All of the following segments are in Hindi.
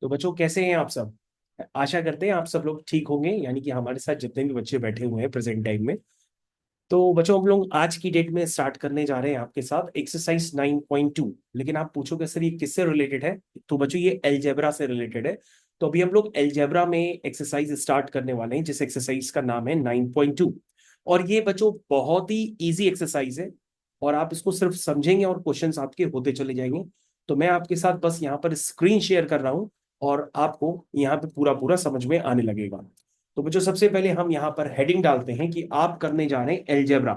तो बच्चों कैसे हैं आप सब। आशा करते हैं आप सब लोग ठीक होंगे, यानी कि हमारे साथ जितने भी बच्चे बैठे हुए हैं प्रेजेंट टाइम में। तो बच्चों हम लोग आज की डेट में स्टार्ट करने जा रहे हैं आपके साथ एक्सरसाइज 9.2। लेकिन आप पूछोगे सर ये किससे रिलेटेड है, तो बच्चों ये अलजेब्रा से रिलेटेड है। तो अभी हम लोग अलजेब्रा में एक्सरसाइज स्टार्ट करने वाले हैं, जिस एक्सरसाइज का नाम है 9.2। और ये बच्चों बहुत ही इजी एक्सरसाइज है, और आप इसको सिर्फ समझेंगे और क्वेश्चंस आपके होते चले जाएंगे। तो मैं आपके साथ बस यहाँ पर स्क्रीन शेयर कर रहा हूँ, और आपको यहाँ पे पूरा पूरा समझ में आने लगेगा। तो बच्चों सबसे पहले हम यहाँ पर हेडिंग डालते हैं कि आप करने जा रहे हैं एलजेब्रा।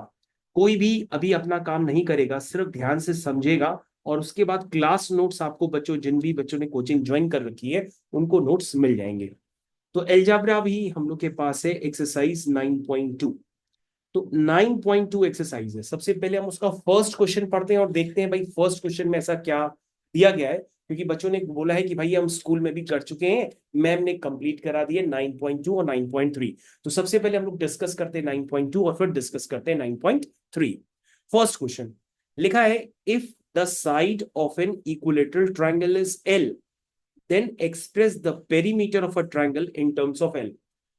कोई भी अभी अपना काम नहीं करेगा, सिर्फ ध्यान से समझेगा, और उसके बाद क्लास नोट्स आपको बच्चों, जिन भी बच्चों ने कोचिंग ज्वाइन कर रखी है उनको नोट्स मिल जाएंगे। तो एलजेब्रा भी हम लोग के पास है एक्सरसाइज 9.2। तो 9.2 एक्सरसाइज है। सबसे पहले हम उसका फर्स्ट क्वेश्चन पढ़ते हैं और देखते हैं भाई फर्स्ट क्वेश्चन में ऐसा क्या दिया गया है, क्योंकि बच्चों ने बोला है कि भाई हम स्कूल में भी कर चुके हैं, मैम ने कंप्लीट करा दिए 9.2 और 9.3। तो सबसे पहले हम लोग डिस्कस करते हैं 9.2 और फिर डिस्कस करते हैं 9.3। फर्स्ट क्वेश्चन लिखा है, if the side of an equilateral triangle is L, then express the perimeter of a triangle in terms of L.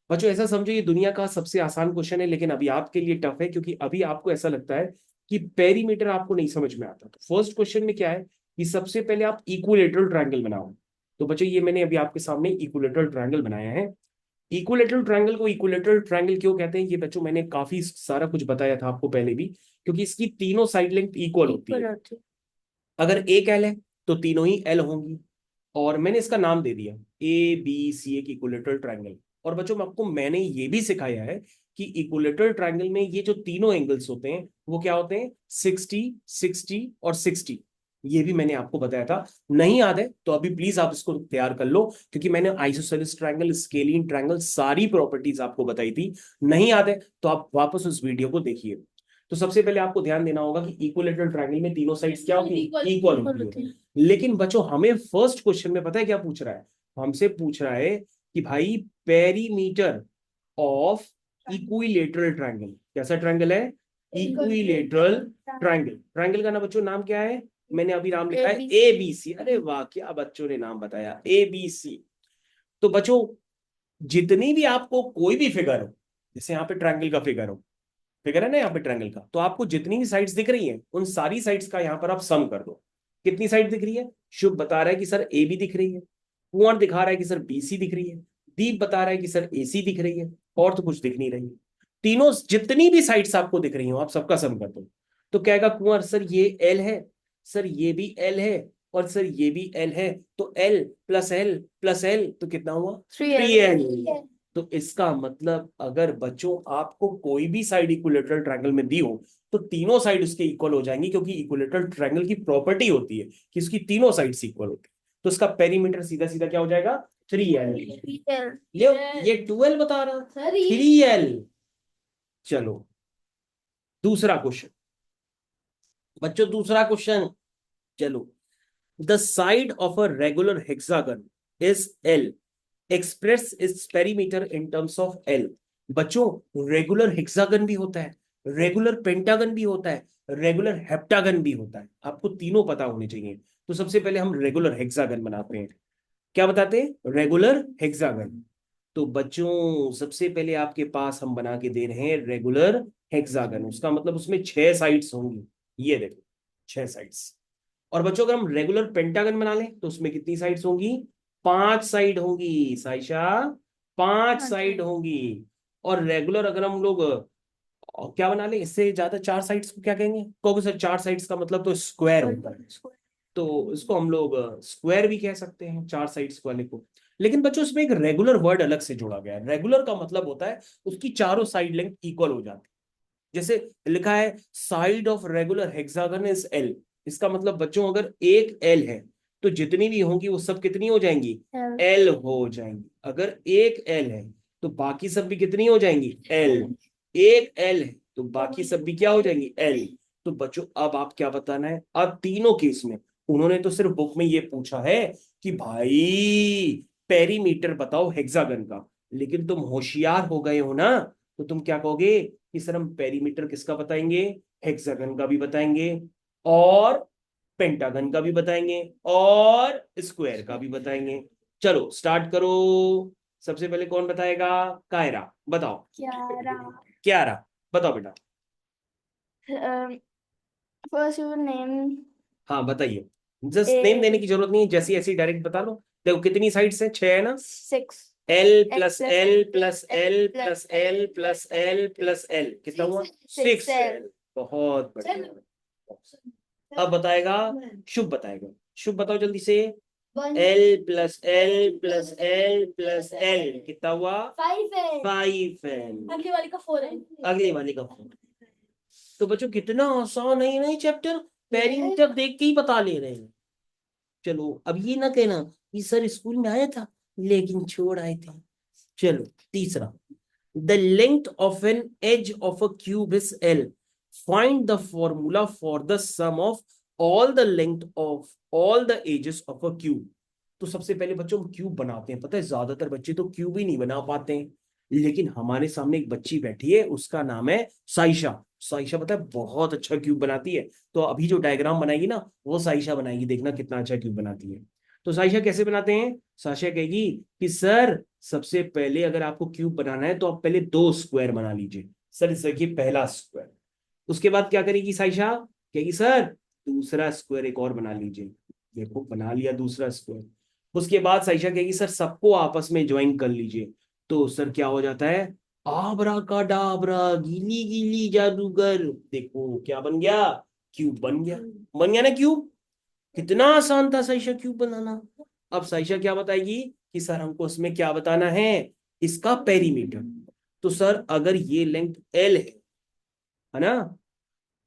बच्चों ऐसा समझो ये दुनिया का सबसे आसान क्वेश्चन है, लेकिन अभी आपके लिए टफ है, क्योंकि अभी आपको ऐसा लगता है कि पेरीमीटर आपको नहीं समझ में आता। तो फर्स्ट क्वेश्चन में क्या है कि सबसे पहले आप इक्विलेटरल ट्रायंगल बनाओ। तो बच्चों ये मैंने अभी आपके सामने इक्विलेटरल ट्रायंगल बनाया है। इक्विलेटरल ट्रायंगल को इक्विलेटरल ट्रायंगल क्यों कहते हैं, ये बच्चों मैंने काफी सारा कुछ बताया था आपको पहले भी, क्योंकि इसकी तीनों साइड लेंथ इक्वल होती है। अगर एक एल है तो तीनों ही एल होंगी, और मैंने इसका नाम दे दिया ए बी सी, एक इक्विलेटरल ट्रायंगल। और बच्चों मैंने ये भी सिखाया है कि इक्विलेटरल ट्रायंगल में ये जो तीनों एंगल्स होते हैं वो क्या होते हैं, 60, 60 और 60। ये भी मैंने आपको बताया था। नहीं याद है तो अभी प्लीज आप इसको तैयार कर लो, क्योंकि मैंने आइसोसेलेस ट्रायंगल, स्केलिन ट्रायंगल, सारी प्रॉपर्टीज आपको बताई थी। नहीं याद है तो आप वापस उस वीडियो को देखिए। तो सबसे पहले आपको ध्यान देना होगा कि इक्विलेटरल ट्रायंगल में तीनों साइड्स क्या होती है, इक्वल होती है। लेकिन बच्चों हमें फर्स्ट क्वेश्चन में पता है क्या पूछ रहा है, हमसे पूछ रहा है कि भाई पेरीमीटर ऑफ इक्विलेटरल ट्रायंगल। कैसा ट्रायंगल है, इक्विलेटरल ट्रायंगल। ट्रायंगल का ना बच्चों नाम क्या है, मैंने अभी नाम लिखा है ए बी सी। अरे वाह, क्या बच्चों ने नाम बताया, ए बी सी। तो बच्चों जितनी भी आपको कोई भी फिगर हो, जैसे यहाँ पे ट्रायंगल का फिगर है ना यहाँ पे ट्रायंगल का, तो आपको जितनी भी साइड्स दिख रही हैं उन सारी साइड्स का यहाँ पर आप सम कर दो। कितनी साइड दिख रही है, शुभ बता रहा है कि सर ए बी दिख रही है, कुंवर दिखा रहा है कि सर बी सी दिख रही है, दीप बता रहा है कि सर ए सी दिख रही है, और तो कुछ दिख नहीं रही। तीनों जितनी भी साइड्स आपको दिख रही हो आप सबका सम कर दो। तो क्या कहेगा कुंवर, सर ये एल है, सर ये भी एल है, और सर ये भी एल है। तो L plus L plus L तो कितना हुआ, 3L। तो इसका मतलब अगर बच्चों आपको कोई भी साइड इक्विलेटरल ट्रायंगल में दी हो तो तीनों साइड उसके इक्वल हो जाएंगी, क्योंकि इक्विलेटरल ट्रायंगल की प्रॉपर्टी होती है कि उसकी तीनों साइड्स इक्वल होती है। तो इसका पेरीमीटर सीधा सीधा क्या हो जाएगा, 3L। ये 2L बता रहा, 3L। चलो दूसरा क्वेश्चन बच्चों, दूसरा क्वेश्चन। चलो, the side of a regular hexagon is L, express its perimeter in terms of L. बच्चों रेगुलर हेक्सागन भी होता है, रेगुलर पेंटागन भी होता है, रेगुलर हेप्टागन भी होता है, आपको तीनों पता होने चाहिए। तो सबसे पहले हम रेगुलर हेक्सागन बनाते हैं। क्या बताते हैं, रेगुलर हेक्सागन। तो बच्चों सबसे पहले आपके पास हम बना के दे रहे हैं रेगुलर हेक्सागन। उसका मतलब उसमें 6 साइड्स होंगी, ये देखो 6 साइड्स। और बच्चों अगर हम रेगुलर पेंटागन बना लें तो उसमें कितनी साइड्स होंगी, 5 साइड होंगी साइशा, 5 साइड होंगी। और रेगुलर अगर हम लोग क्या बना लें इससे ज्यादा, 4 साइड्स को क्या कहेंगे, कहोगे सर 4 साइड्स का मतलब तो स्क्वायर होता है। तो इसको हम लोग स्क्वायर भी कह सकते हैं 4 साइड्स वाले को। लेकिन बच्चों उसमें एक रेगुलर वर्ड अलग से जोड़ा गया है। रेगुलर का मतलब होता है उसकी चारों साइड लेंथ इक्वल हो जाती है। जैसे लिखा है side of regular hexagon is L, इसका मतलब बच्चों अगर एक एल है तो जितनी भी होंगी वो सब कितनी हो जाएंगी, एल हो जाएंगी। अगर एक एल है तो बाकी सब भी कितनी हो जाएंगी, एल। एक एल है तो बाकी सब भी क्या हो जाएंगी, एल। तो बच्चों अब आप क्या बताना है, अब तीनों केस में उन्होंने तो सिर्फ बुक में ये पूछा है कि भाई पेरीमीटर बताओ हेक्सागन का, लेकिन तुम होशियार हो गए हो ना, तो तुम क्या कहोगे कि सर हम पेरीमीटर किसका बताएंगे, हेक्सागन का भी बताएंगे, और पेंटागन का भी बताएंगे और स्क्वायर का भी बताएंगे। चलो स्टार्ट करो। सबसे पहले कौन बताएगा? कायरा, बताओ। क्यारा, बताओ बेटा। First your name. हाँ बताइए। जस्ट नेम देने की जरूरत नहीं है, जैसी ऐसी डायरेक्ट बता लो। देखो कितनी साइड्स है? 6 है ना? 6। L plus L plus L plus L plus L plus L, कितना हुआ? 6 एल। बहुत बढ़िया। अब बताएगा शुभ, बताएगा। शुभ बताओ जल्दी से। L plus L plus L plus L, कितना हुआ? 5 एल। अगली वाली का 4 है। अगली वाली का 4। तो बच्चों कितना आसान है ये नहीं चैप्टर, पेरीमीटर देख के ही बता ले रहे हैं। चलो अब ये ना कहना कि सर स्कूल में आया था लेकिन छोड़ आए थे। चलो तीसरा, the length of an edge of a cube is L, find the formula for the sum of all the length of all the edges of a cube. तो सबसे पहले बच्चों हम क्यूब बनाते हैं। पता है ज्यादातर बच्चे तो क्यूब ही नहीं बना पाते हैं, लेकिन हमारे सामने एक बच्ची बैठी है, उसका नाम है साइशा। साइशा पता है बहुत अच्छा क्यूब बनाती है। तो अभी जो डायग्राम बनाएगी ना वो साइशा बनाएगी, देखना कितना अच्छा क्यूब बनाती है। तो साइशा कैसे बनाते हैं? साइशा कहेगी कि सर सबसे पहले अगर आपको क्यूब बनाना है तो आप पहले 2 स्क्वायर बना लीजिए। सर इस देखिए पहला स्क्वायर। उसके बाद क्या करेगी साइशा? कहेगी सर दूसरा स्क्वायर एक और बना लीजिए। देखो बना लिया दूसरा स्क्वायर। उसके बाद साइशा कहेगी सर सबको आपस में ज्वाइन कर लीजिए। तो सर क्या हो जाता है? आबरा का डाबरा, गीली गीली जादूगर। देखो क्या बन गया? क्यूब बन गया। बन गया ना क्यूब? कितना आसान था साइशा क्यूब बनाना। अब साइशा क्या बताएगी कि सर हमको उसमें क्या बताना है? इसका पेरीमीटर। तो सर अगर ये लेंथ एल है ना,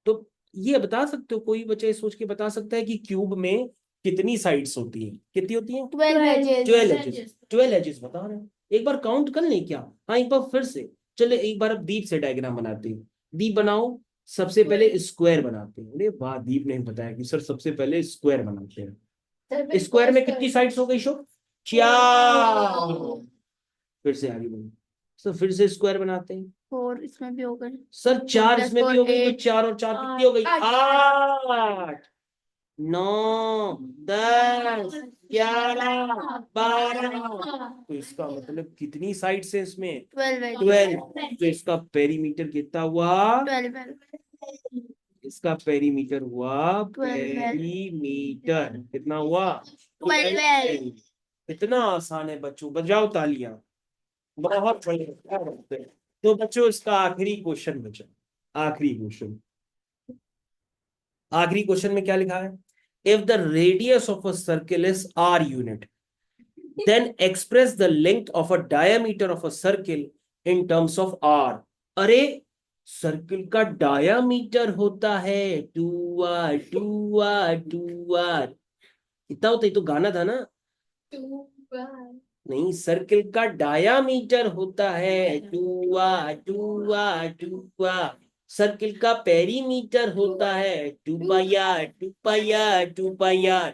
तो ये बता सकते हो, कोई बच्चा ये सोच के बता सकता है कि क्यूब में कितनी साइड्स होती है? कितनी होती है? 12 एजेस। 12 एजेस बता रहे हैं। एक बार काउंट कर लें क्या? हाँ एक बार फिर से। चले एक बार अब दीप से डायग्राम बनाते हैं। दीप बनाओ। सबसे पहले स्क्वायर बनाते हैं। अरे वाह, दीप ने बताया कि सर सबसे पहले स्क्वायर बनाते हैं। स्क्वायर में कितनी साइड्स हो गई शो? 4। फिर से आगे बढ़ो। सर फिर से स्क्वायर बनाते हैं। 4 इसमें भी हो गए। सर 4 इसमें भी हो गई, तो 8। 4 और 4 कितनी हो गई? 8। 9, 10, 11, 12। तो इसका मतलब कितनी साइड्स है इसमें? 12। तो इसका पेरीमीटर कितना हुआ? 12। इसका पेरीमीटर हुआ, पेरीमीटर कितना हुआ? 12। इतना आसान है बच्चों, बजाओ तालियां। बहुत बढ़िया। तो बच्चों इसका आखिरी क्वेश्चन बचा। आखिरी क्वेश्चन। आखिरी क्वेश्चन में क्या लिखा है? If the radius of a circle is R unit, then express the length of a diameter of a circle in terms of R. अरे सर्किल का डायमीटर होता है 2r, 2r, 2r। इतना होता, ये तो गाना था ना। नहीं, सर्किल का डायामीटर होता है 2r, 2r, 2r। सर्किल का पेरीमीटर होता है 2πr, 2πr, 2πr।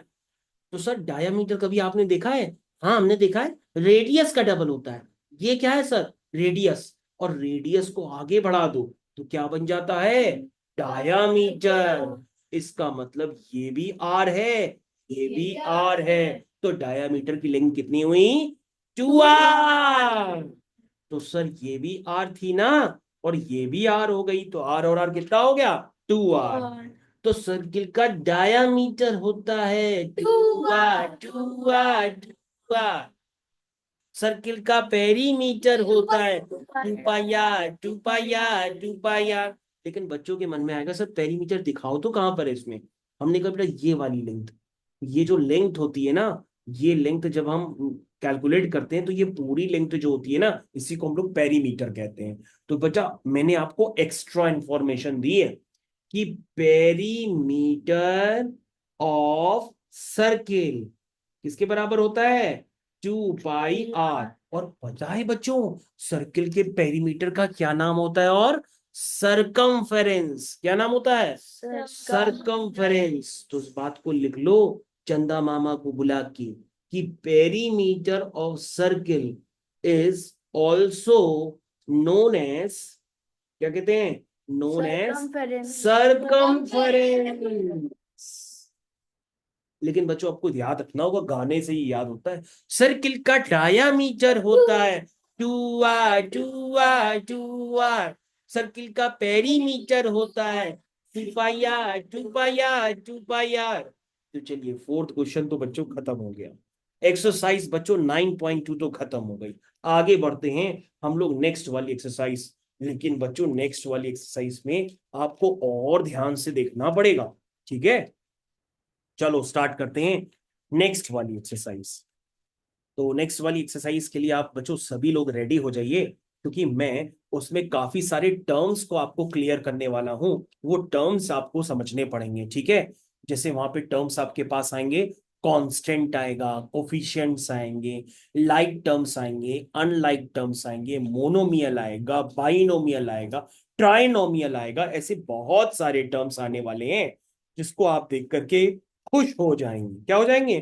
तो सर डायामीटर कभी आपने देखा है? हाँ हमने देखा है, रेडियस का डबल होता है। ये क्या है सर? रेडियस। और रेडियस को आगे बढ़ा दो तो क्या बन जाता है? डायामीटर। इसका मतलब ये भी आर है, ये भी आर है। तो डायामीटर की लेंथ कितनी हुई? 2r। तो सर ये भी आर थी ना, और ये भी आर हो गई, तो आर और आर कितना हो गया? 2r। तो सर्किल का डायामीटर होता है 2r, 2r, 2r। सर्किल का पेरीमीटर होता है 2πr, 2πr, 2πr। लेकिन बच्चों के मन में आएगा सर पेरीमीटर दिखाओ तो कहां पर है इसमें? हमने कहा बेटा ये वाली लेंथ, ये जो लेंथ होती है ना, ये लेंथ जब हम कैलकुलेट करते हैं तो ये पूरी लेंथ जो होती है ना, इसी को हम लोग पेरीमीटर कहते हैं। तो बच्चा मैंने आपको एक्स्ट्रा इंफॉर्मेशन दी है कि पेरीमीटर ऑफ सर्किल किसके बराबर होता है? 2πr। और पता है बच्चों सर्किल के पेरीमीटर का क्या नाम होता है? और सरकमफेरेंस। क्या नाम होता है? सरकमफेरेंस। तो इस बात को लिख लो चंदा मामा को बुला के कि perimeter of circle is also known as, क्या कहते हैं? Known as circumference. लेकिन बच्चों आपको याद रखना होगा, गाने से ही याद होता है। सर्किल का डायामीटर होता है 2r। सर्किल का पेरीमीटर होता है 2πr। तो चलिए फोर्थ क्वेश्चन तो बच्चों खत्म हो गया। एक्सरसाइज बच्चों 9.2 तो खत्म हो गई। आगे बढ़ते हैं हम लोग नेक्स्ट वाली एक्सरसाइज। लेकिन बच्चों नेक्स्ट वाली एक्सरसाइज में आपको और ध्यान से देखना पड़ेगा, ठीक है। चलो स्टार्ट करते हैं नेक्स्ट वाली एक्सरसाइज। तो नेक्स्ट वाली एक्सरसाइज के लिए आप बच्चों सभी लोग रेडी हो जाइए, क्योंकि मैं उसमें काफी सारे टर्म्स को आपको क्लियर करने वाला हूं। वो टर्म्स आपको समझने पड़ेंगे, ठीक है। जैसे वहां पे टर्म्स आपके पास आएंगे, कांस्टेंट आएगा, कोफिशिएंट्स आएंगे, लाइक टर्म्स आएंगे, अनलाइक टर्म्स आएंगे, मोनोमियल आएगा, बाइनोमियल आएगा, ट्राइनोमियल आएगा। ऐसे बहुत सारे टर्म्स आने वाले हैं जिसको आप देख करके खुश हो जाएंगे। क्या हो जाएंगे?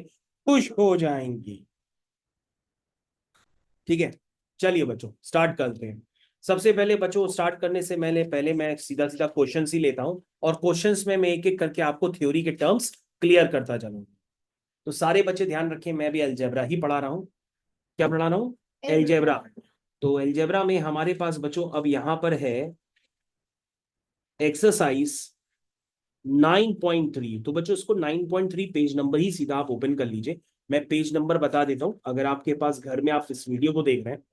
खुश हो जाएंगे, ठीक है। चलिए बच्चों स्टार्ट करते हैं। सबसे पहले बच्चों स्टार्ट करने से पहले मैं सीधा सीधा क्वेश्चंस ही लेता हूं, और क्वेश्चंस में मैं एक एक करके आपको थ्योरी के टर्म्स क्लियर करता चलूंगा। तो सारे बच्चे ध्यान रखें, मैं भी अलजेब्रा ही पढ़ा रहा हूँ। क्या पढ़ा रहा हूँ? अलजेब्रा। तो अलजेब्रा में हमारे पास बच्चों अब यहाँ पर है एक्सरसाइज 9.3। तो बच्चों इसको 9.3 पेज नंबर ही सीधा आप ओपन कर लीजिए। मैं पेज नंबर बता देता हूं, अगर आपके पास घर में आप इस वीडियो को देख रहे हैं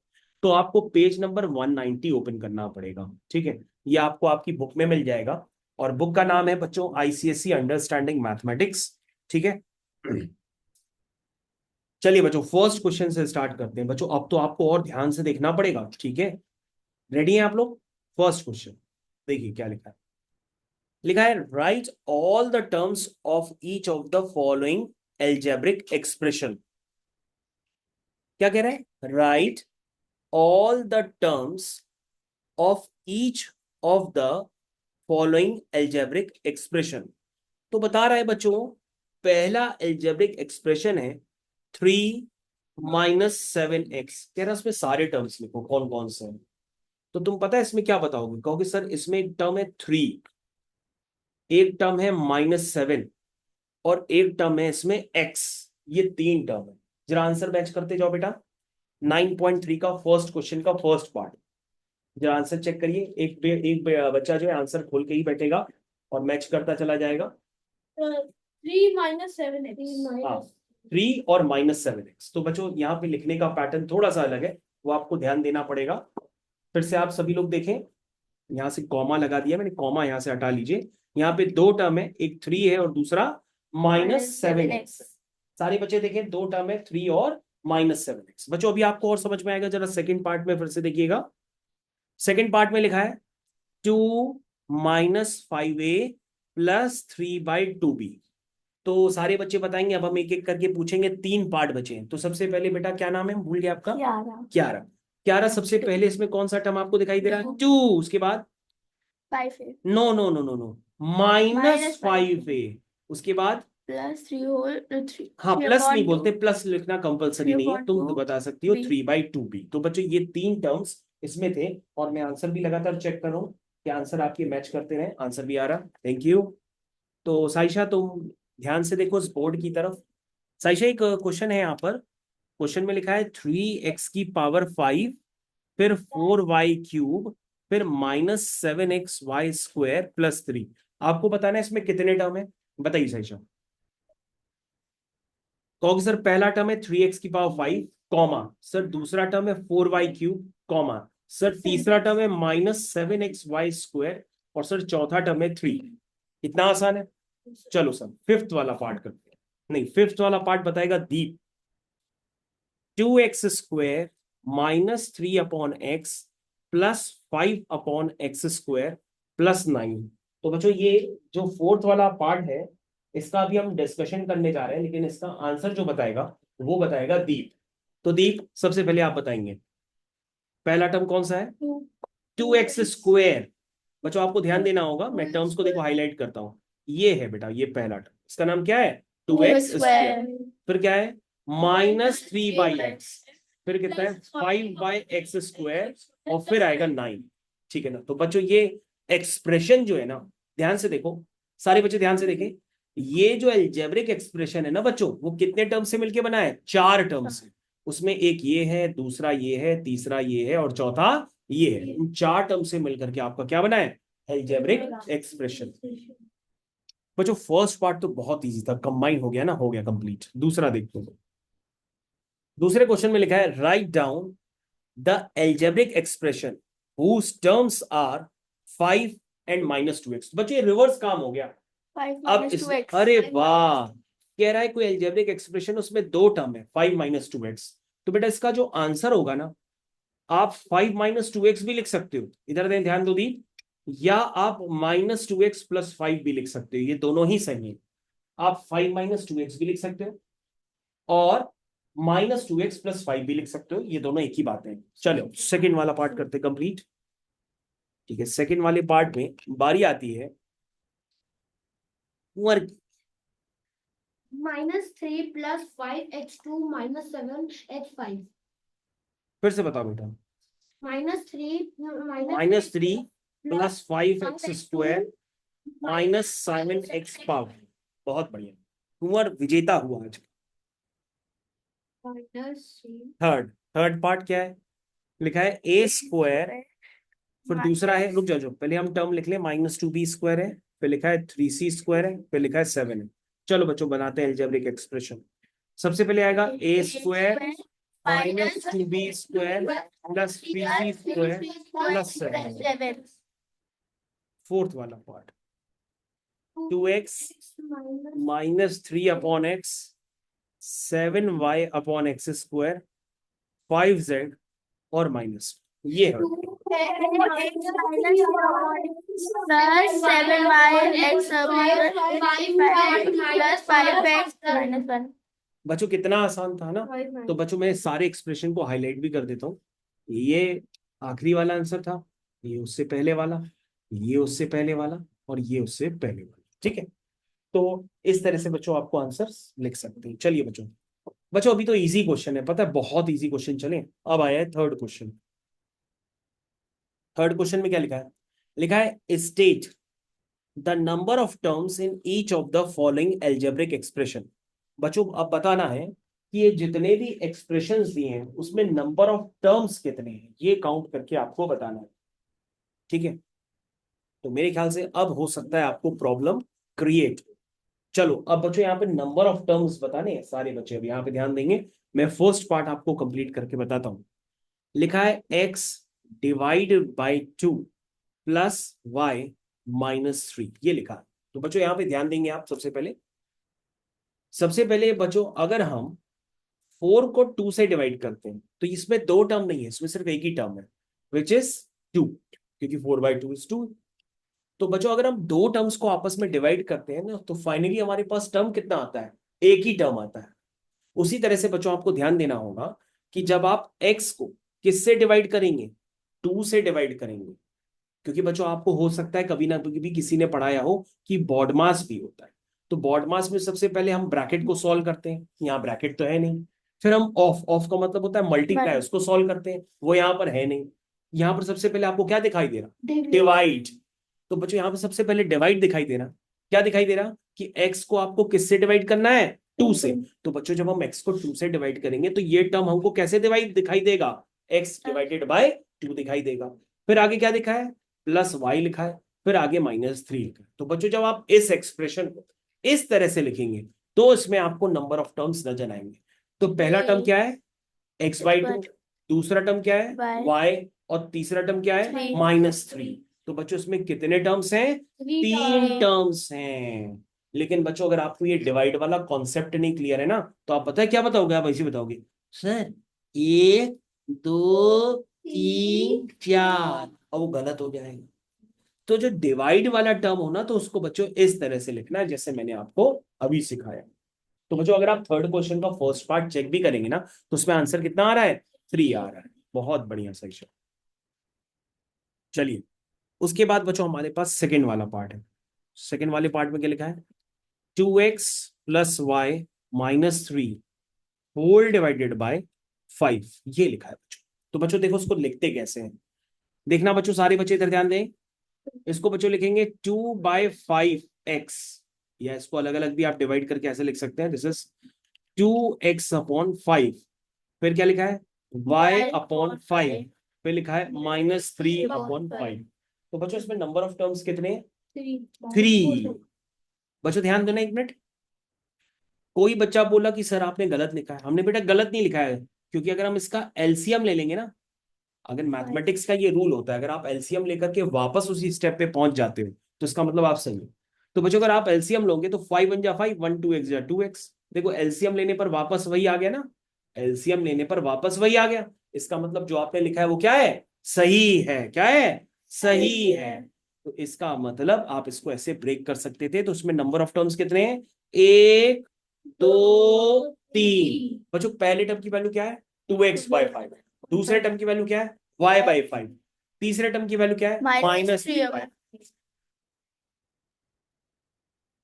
तो आपको पेज नंबर 190 ओपन करना पड़ेगा, ठीक है। ये आपको आपकी बुक में मिल जाएगा, और बुक का नाम है बच्चों आईसीएसई अंडरस्टैंडिंग मैथमेटिक्स, ठीक है। चलिए बच्चों फर्स्ट क्वेश्चन से स्टार्ट करते हैं। बच्चों अब तो आपको और ध्यान से देखना पड़ेगा, ठीक है। रेडी हैं आप लोग? फर्स्ट क्वेश्चन देखिए क्या लिखा है। लिखा है right all the terms of each of the following algebraic expression. क्या कह रहे हैं? Right all the terms of each of the following algebraic expression. तो बता रहा है बच्चों पहला एल्जेब्रिक एक्सप्रेशन है 3 - 7x। कह रहा है उसमें सारे टर्म्स लिखो कौन कौन से हैं। तो तुम पता है इसमें क्या बताओगे? कहोगे सर इसमें एक टर्म है 3, एक टर्म है -7, और एक टर्म है इसमें x। ये 3 टर्म है। जरा आंसर मैच करते जाओ बेटा। 9.3 का फर्स्ट क्वेश्चन का फर्स्ट पार्ट, जरा आंसर चेक करिए। एक बच्चा जो है आंसर खोल के ही बैठेगा और मैच करता चला जाएगा। 3 - 7x। हाँ, 3 और -7x। तो बच्चों यहाँ पे लिखने का पैटर्न थोड़ा सा अलग है, वो आपको ध्यान देना पड़ेगा। फिर से आप सभी लोग देखें, यहाँ से कॉमा लगा दिया मैंने, कॉमा यहाँ से हटा लीजिए। यहाँ पे 2 टर्म है, एक 3 है और दूसरा -7x। सारे बच्चे देखें, 2 टर्म है 3 और -7x। बच्चों अभी आपको और समझ में आएगा, जरा सेकंड पार्ट में फिर से देखिएगा। सेकंड पार्ट में लिखा है 2 - 5a + 3/2b। तो सारे बच्चे बताएंगे। अब हम एक एक करके पूछेंगे, 3 पार्ट बचे हैं। तो सबसे पहले बेटा क्या नाम है, भूल गया आपका? क्यारा। क्यारा सबसे पहले इसमें कौन सा टर्म आपको दिखाई दे रहा है? 2। उसके बाद 5a no no no no no, -5a। उसके बाद +3 हाँ, प्लस नहीं बोलते, प्लस लिखना कंपलसरी नहीं है, तुम बता सकती हो 3/2b। तो बच्चों ये 3 टर्म्स इसमें थे, और मैं आंसर भी लगातार चेक कर रहा हूँ कि आंसर आपके मैच करते रहे। आंसर भी आ रहा, थैंक यू। तो साइशा तुम ध्यान से देखो इस बोर्ड की तरफ। साइशा एक क्वेश्चन है यहाँ पर। क्वेश्चन में लिखा है 3x⁵ फिर 4y³ फिर -7xy² + 3। आपको बताना है इसमें कितने टर्म है, बताइए साइशा। कहोगे सर पहला टर्म है 3x⁵, कॉमा सर दूसरा टर्म है 4y³, कॉमा सर तीसरा टर्म है -7xy², और सर चौथा टर्म है 3। इतना आसान है। चलो सर फिफ्थ वाला पार्ट करते हैं। नहीं, फिफ्थ वाला पार्ट बताएगा दीप। 2x² -3/x +5/x² +9। तो बच्चों ये जो फोर्थ वाला पार्ट है इसका अभी हम डिस्कशन करने जा रहे हैं, लेकिन इसका आंसर जो बताएगा वो बताएगा दीप। तो दीप सबसे पहले आप बताएंगे पहला टर्म कौन सा है? 2x²। बच्चों आपको ध्यान देना होगा, मैं टर्म्स को देखो हाईलाइट करता हूं। ये है बेटा ये पहला टर्म, इसका नाम क्या है? 2x²। फिर क्या है? -3/x। फिर कितना है? 5/x², और फिर आएगा 9। ठीक है ना। तो बच्चों ये एक्सप्रेशन जो है ना, ध्यान से देखो, सारे बच्चे ध्यान से देखें। ये जो एल्जेब्रिक एक्सप्रेशन है ना बच्चों, वो कितने टर्म से मिलके बना है? 4 टर्म से। उसमें एक ये है, दूसरा ये है, तीसरा ये है और चौथा ये है। इन 4 टर्म से मिलकर के आपका क्या बना है? Algebraic expression. बच्चों फर्स्ट पार्ट तो बहुत इजी था, कंबाइन हो गया ना, हो गया कंप्लीट। दूसरा देखते हैं। दूसरे क्वेश्चन में लिखा है write down the algebraic expression whose terms are 5 and -2x। बच्चों ये रिवर्स काम हो गया। 5 अब minus इस 2x. अरे वाह, कह रहा है कोई एल्जेब्रिक एक्सप्रेशन, उसमें 2 टर्म है 5 -2x। तो बेटा इसका जो आंसर होगा ना, आप 5 -2x भी लिख सकते हो, इधर दें ध्यान दो दी, या आप -2x + 5 भी लिख सकते हो, ये दोनों ही सही है। आप 5 -2x भी लिख सकते हो और -2x + 5 भी लिख सकते हो, ये दोनों एक ही बात है। चलो सेकेंड वाला पार्ट करते कंप्लीट। ठीक है, सेकेंड वाले पार्ट में बारी आती है कुंवर की। -3 + 5x2 - 7x5। फिर से बताओ बेटा। -3 +3 + 5x² -7x पावर। बहुत बढ़िया, कुंवर विजेता हुआ आज। -3 थर्ड पार्ट क्या है? लिखा है a²। फिर दूसरा है, रुक जाओ, पहले हम टर्म लिख लें, -2b² है, फिर लिखा है 3c² है, फिर लिखा है 7 है। चलो बच्चों बनाते हैं एल्जेब्रिक एक्सप्रेशन। सबसे पहले आएगा a² -2b² + 3c² + 7। फोर्थ वाला part 2x -3/x 7y/x², 5z और माइनस, ये है। Plus 7y x plus 5x -1. बच्चों कितना आसान था ना। तो बच्चों मैं सारे एक्सप्रेशन को हाईलाइट भी कर देता हूँ। ये आखिरी वाला आंसर था, ये उससे पहले वाला, ये उससे पहले वाला और ये उससे पहले वाला। ठीक है, तो इस तरह से बच्चों आपको आंसर लिख सकते हैं। चलिए बच्चों, बच्चों अभी तो इजी क्वेश्चन है, पता है बहुत इजी क्वेश्चन। चले अब आया है थर्ड क्वेश्चन। थर्ड क्वेश्चन में क्या लिखा है? लिखा है state the number of terms in each of the following algebraic expression. बच्चों अब बताना है कि ये जितने भी एक्सप्रेशंस दिए हैं उसमें नंबर ऑफ टर्म्स कितने हैं, ये काउंट करके आपको बताना है। ठीक है, तो मेरे ख्याल से अब हो सकता है आपको प्रॉब्लम क्रिएट। चलो अब बच्चों यहाँ पे नंबर ऑफ टर्म्स बताने हैं सारे बच्चे, अब यहाँ पे ध्यान देंगे। मैं फर्स्ट पार्ट आपको कंप्लीट करके बताता हूं। लिखा है x/2 + y-3, ये लिखा है। तो बच्चों यहाँ पे ध्यान देंगे आप। सबसे पहले बच्चों अगर हम 4 को 2 से डिवाइड करते हैं तो इसमें 2 टर्म नहीं है, इसमें सिर्फ एक ही टर्म है, विच इज 2, क्योंकि 4/2 = 2। तो बच्चों अगर हम 2 टर्म्स को आपस में डिवाइड करते हैं ना, तो फाइनली हमारे पास टर्म कितना आता है? एक ही टर्म आता है। उसी तरह से बच्चों आपको ध्यान देना होगा कि जब आप x को किससे डिवाइड करेंगे? 2 से डिवाइड करेंगे, क्योंकि बच्चों आपको हो सकता है कभी ना कभी भी किसी ने पढ़ाया हो कि बॉड मास भी होता है। तो बॉड मास में सबसे पहले हम ब्रैकेट को सॉल्व करते हैं, यहाँ ब्रैकेट तो है नहीं। फिर हम ऑफ ऑफ का मतलब होता है मल्टीप्लाई, उसको सॉल्व करते हैं, वो यहाँ पर है नहीं। यहाँ पर सबसे पहले आपको क्या दिखाई दे रहा? डिवाइड। तो बच्चों यहाँ पे सबसे पहले डिवाइड दिखाई दे रहा। क्या दिखाई दे रहा? कि x को आपको किससे डिवाइड करना है? 2 से। तो बच्चों जब हम x को 2 से डिवाइड करेंगे तो ये टर्म हमको कैसे डिवाइड दिखाई देगा? x/2 दिखाई देगा। फिर आगे क्या दिखा है? +y लिखा है, फिर आगे -3 लिखा है। तो बच्चों जब आप इस एक्सप्रेशन को इस तरह से लिखेंगे तो इसमें आपको नंबर ऑफ टर्म्स नजर आएंगे। तो पहला टर्म क्या है? x/2। दूसरा टर्म क्या है? y। और तीसरा टर्म क्या है? 3। तो बच्चों इसमें कितने टर्म्स हैं? 3 टर्म्स हैं। लेकिन बच्चों अगर आपको ये डिवाइड वाला कॉन्सेप्ट नहीं क्लियर है ना, तो आप पता है क्या बताओगे? आप ऐसे बताओगे, सर 1 2 3 4, और वो गलत हो जाएगा। तो जो डिवाइड वाला टर्म हो ना, तो उसको बच्चों इस तरह से लिखना है जैसे मैंने आपको अभी सिखाया। तो बच्चों अगर आप थर्ड क्वेश्चन का फर्स्ट पार्ट चेक भी करेंगे ना, तो उसमें आंसर कितना आ रहा है? 3 आ रहा है। बहुत बढ़िया सेक्शन। चलिए उसके बाद बच्चों हमारे पास सेकेंड वाला पार्ट है। सेकेंड वाले पार्ट में क्या लिखा है? 2x + y-3 whole divided by 5, ये लिखा है बच्चों। तो बच्चों देखो उसको लिखते कैसे हैं, देखना बच्चों, सारे बच्चे इधर ध्यान दें। इसको बच्चों लिखेंगे 2/5x या इसको अलग अलग भी आप डिवाइड करके ऐसे लिख सकते हैं, दिस इज 2x/5। फिर क्या लिखा है, y/5। फिर लिखा है -3/5। तो बच्चों इसमें नंबर ऑफ टर्म्स कितने हैं, 3। बच्चों ध्यान देना एक मिनट, कोई बच्चा बोला कि सर आपने गलत लिखा है, हमने बेटा गलत नहीं लिखा है, क्योंकि अगर हम इसका एलसीएम ले लेंगे ना, अगर मैथमेटिक्स का ये रूल होता है, अगर आप एलसीएम लेकर के वापस उसी स्टेप पे पहुंच जाते हो तो इसका मतलब आप सही हो। तो बच्चों अगर आप एलसीएम लोगे तो 5 1 जा 5, 1 2x जा 2x। देखो एलसीएम लेने पर वापस वही आ गया ना, एलसीएम लेने पर वापस वही आ गया, इसका मतलब जो आपने लिखा है वो क्या है, सही है। क्या है, सही है। तो इसका मतलब आप इसको ऐसे ब्रेक कर सकते थे। तो उसमें नंबर ऑफ टर्म्स कितने हैं, 1 2 3। बच्चों पहले टर्म की वैल्यू क्या है, 2x/5। दूसरे टर्म की वैल्यू क्या है, y/5। तीसरे टर्म की वैल्यू क्या है, -3/5।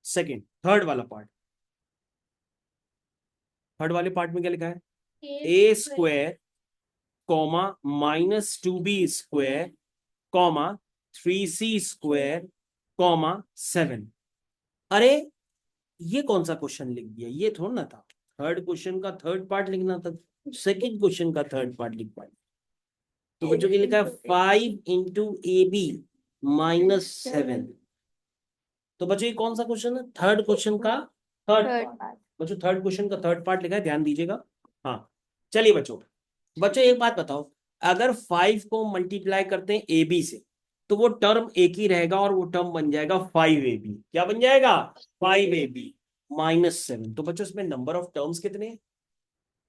सेकेंड, थर्ड वाला पार्ट, थर्ड वाले पार्ट में क्या लिखा है, a² comma -2b² comma 3c² comma 7। अरे ये कौन सा क्वेश्चन लिख दिया, ये थोड़ा ना था। थर्ड क्वेश्चन का थर्ड पार्ट लिखना था, सेकंड क्वेश्चन का थर्ड पार्ट लिख पाए। तो बच्चों के लिखा है 5 × AB -7। तो बच्चों ये कौन सा क्वेश्चन है, थर्ड क्वेश्चन का थर्ड पार्ट। बच्चों थर्ड क्वेश्चन का थर्ड पार्ट लिखा है, ध्यान दीजिएगा। हाँ चलिए बच्चों, बच्चों एक बात बताओ, अगर 5 को मल्टीप्लाई करते हैं AB से तो वो टर्म एक ही रहेगा और वो टर्म बन जाएगा 5AB। क्या बन जाएगा, 5AB -7। तो बच्चों इसमें नंबर ऑफ टर्म्स कितने हैं,